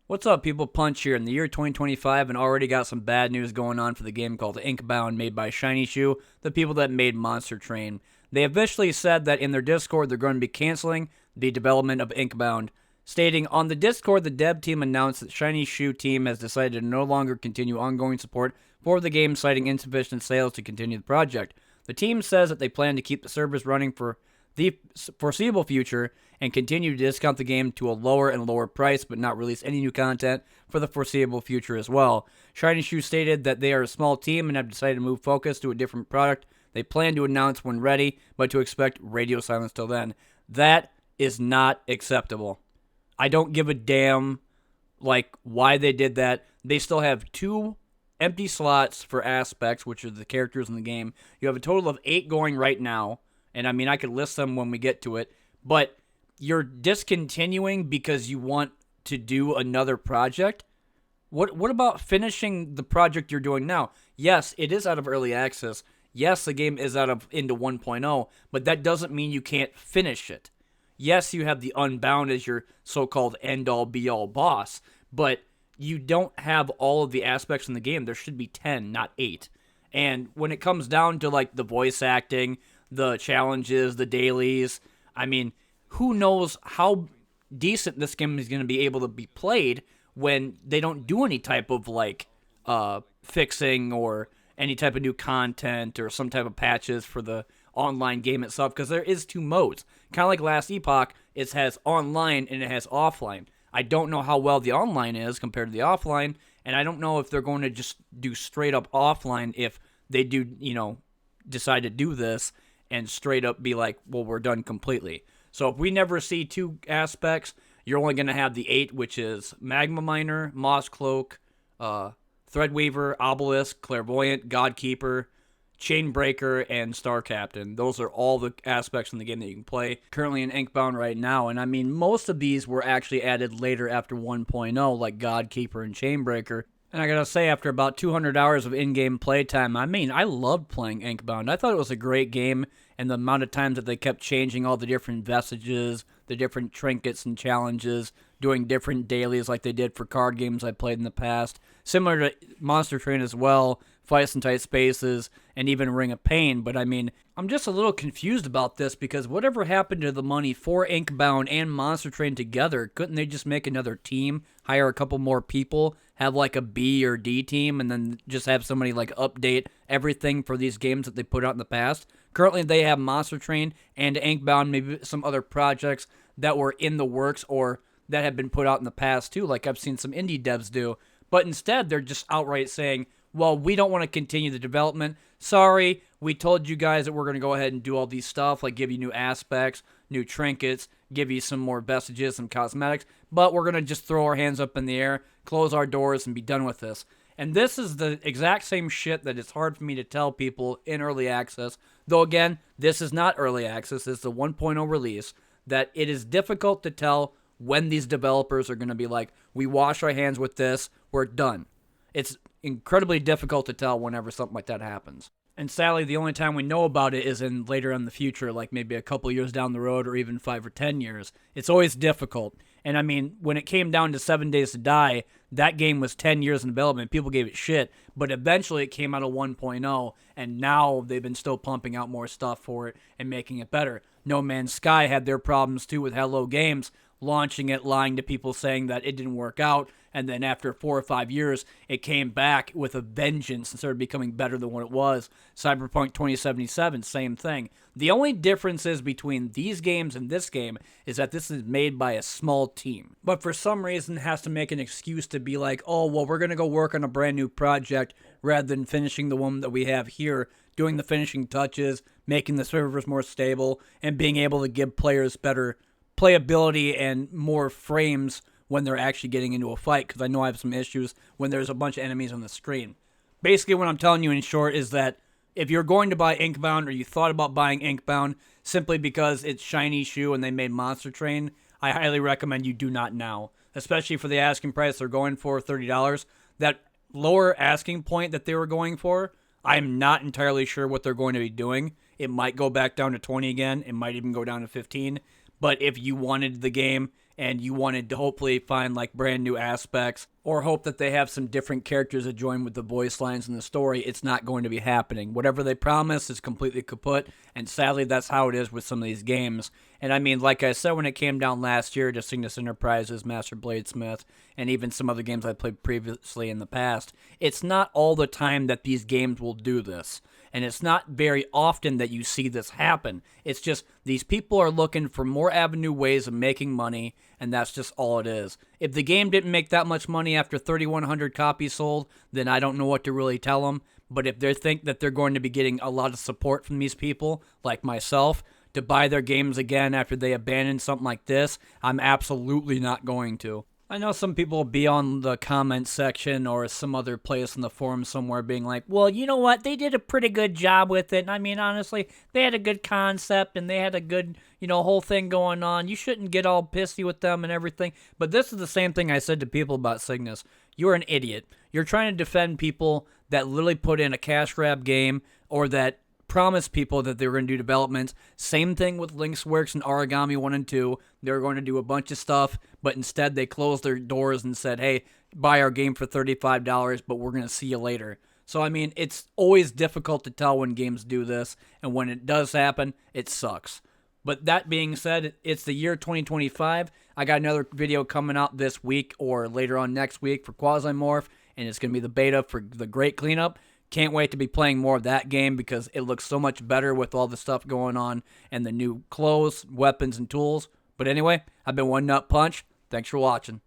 What's up, people? Punch here. In the year 2025, and already got some bad news going on for the game called Inkbound, made by Shiny Shoe, the people that made Monster Train. They officially said that in their Discord they're going to be canceling the development of Inkbound, stating on the Discord the dev team announced that Shiny Shoe team has decided to no longer continue ongoing support for the game, citing insufficient sales to continue the project. The team says that they plan to keep the servers running for the foreseeable future and continue to discount the game to a lower and lower price, but not release any new content for the foreseeable future as well. Shiny Shoe stated that they are a small team and have decided to move focus to a different product. They plan to announce when ready, but to expect radio silence till then. That is not acceptable. I don't give a damn why they did that. They still have 2 empty slots for aspects, which are the characters in the game. You have a total of 8 going right now, and I mean I could list them when we get to it, but you're discontinuing because you want to do another project? What about finishing the project you're doing now? Yes, it is out of early access. Yes, the game is out of into 1.0, but that doesn't mean you can't finish it. Yes, you have the Unbound as your so-called end-all be-all boss, but you don't have all of the aspects in the game. There should be 10, not 8. And when it comes down to the voice acting, the challenges, the dailies, I mean, who knows how decent this game is going to be able to be played when they don't do any type of fixing or any type of new content or some type of patches for the online game itself, because there is 2 modes. Kind of like Last Epoch, it has online and it has offline. I don't know how well the online is compared to the offline, and I don't know if they're going to just do straight up offline if they do, decide to do this and straight up be like, well, we're done completely. So if we never see 2 aspects, you're only going to have the 8, which is Magma Miner, Moss Cloak, Threadweaver, Obelisk, Clairvoyant, Godkeeper, Chainbreaker, and Star Captain. Those are all the aspects in the game that you can play currently in Inkbound right now. And I mean, most of these were actually added later after 1.0, like Godkeeper and Chainbreaker. And I gotta say, after about 200 hours of in-game playtime, I loved playing Inkbound. I thought it was a great game, and the amount of times that they kept changing all the different vestiges, the different trinkets and challenges, doing different dailies like they did for card games I played in the past. Similar to Monster Train as well, Fights in Tight Spaces, and even Ring of Pain. But I mean, I'm just a little confused about this, because whatever happened to the money for Inkbound and Monster Train together? Couldn't they just make another team, hire a couple more people, have a B or D team, and then just have somebody update everything for these games that they put out in the past? Currently, they have Monster Train and Inkbound, maybe some other projects that were in the works or that have been put out in the past too, like I've seen some indie devs do. But instead, they're just outright saying, well, we don't want to continue the development. Sorry, we told you guys that we're going to go ahead and do all these stuff, like give you new aspects, new trinkets, give you some more vestiges, some cosmetics, but we're going to just throw our hands up in the air, close our doors, and be done with this. And this is the exact same shit that it's hard for me to tell people in early access, though again, this is not early access, this is a 1.0 release, that it is difficult to tell when these developers are going to be like, we wash our hands with this, we're done. It's incredibly difficult to tell whenever something like that happens. And sadly, the only time we know about it is in later in the future, like maybe a couple years down the road or even 5 or 10 years. It's always difficult. And I mean, when it came down to 7 Days to Die, that game was 10 years in development. People gave it shit, but eventually it came out of 1.0, and now they've been still pumping out more stuff for it and making it better. No Man's Sky had their problems too with Hello Games, launching it, lying to people, saying that it didn't work out, and then after 4 or 5 years, it came back with a vengeance and started becoming better than what it was. Cyberpunk 2077, same thing. The only differences between these games and this game is that this is made by a small team. But for some reason, has to make an excuse to be like, oh, well, we're going to go work on a brand new project rather than finishing the one that we have here, doing the finishing touches, making the servers more stable, and being able to give players better playability and more frames when they're actually getting into a fight, because I know I have some issues when there's a bunch of enemies on the screen. Basically, what I'm telling you in short is that if you're going to buy Inkbound, or you thought about buying Inkbound simply because it's Shiny Shoe and they made Monster Train, I highly recommend you do not now, especially for the asking price they're going for, $30. That lower asking point that they were going for, I'm not entirely sure what they're going to be doing. It might go back down to 20 again. It might even go down to 15. But if you wanted the game and you wanted to hopefully find like brand new aspects or hope that they have some different characters that join with the voice lines in the story, it's not going to be happening. Whatever they promise is completely kaput, and sadly that's how it is with some of these games. And I mean, like I said, when it came down last year to Cygnus Enterprises, Master Bladesmith, and even some other games I played previously in the past, it's not all the time that these games will do this. And it's not very often that you see this happen. It's just these people are looking for more avenue ways of making money, and that's just all it is. If the game didn't make that much money after 3,100 copies sold, then I don't know what to really tell them. But if they think that they're going to be getting a lot of support from these people, like myself, to buy their games again after they abandon something like this, I'm absolutely not going to. I know some people will be on the comment section or some other place in the forum somewhere being like, well, you know what? They did a pretty good job with it. And I mean, honestly, they had a good concept and they had a good, whole thing going on. You shouldn't get all pissy with them and everything. But this is the same thing I said to people about Cygnus. You're an idiot. You're trying to defend people that literally put in a cash grab game or that promised people that they were going to do developments. Same thing with Lynx Works and Aragami 1 and 2. They were going to do a bunch of stuff, but instead they closed their doors and said, hey, buy our game for $35, but we're going to see you later. So, I mean, it's always difficult to tell when games do this, and when it does happen, it sucks. But that being said, it's the year 2025. I got another video coming out this week or later on next week for Quasimorph, and it's going to be the beta for the Great Cleanup. Can't wait to be playing more of that game because it looks so much better with all the stuff going on and the new clothes, weapons, and tools. But anyway, I've been One Nut Punch. Thanks for watching.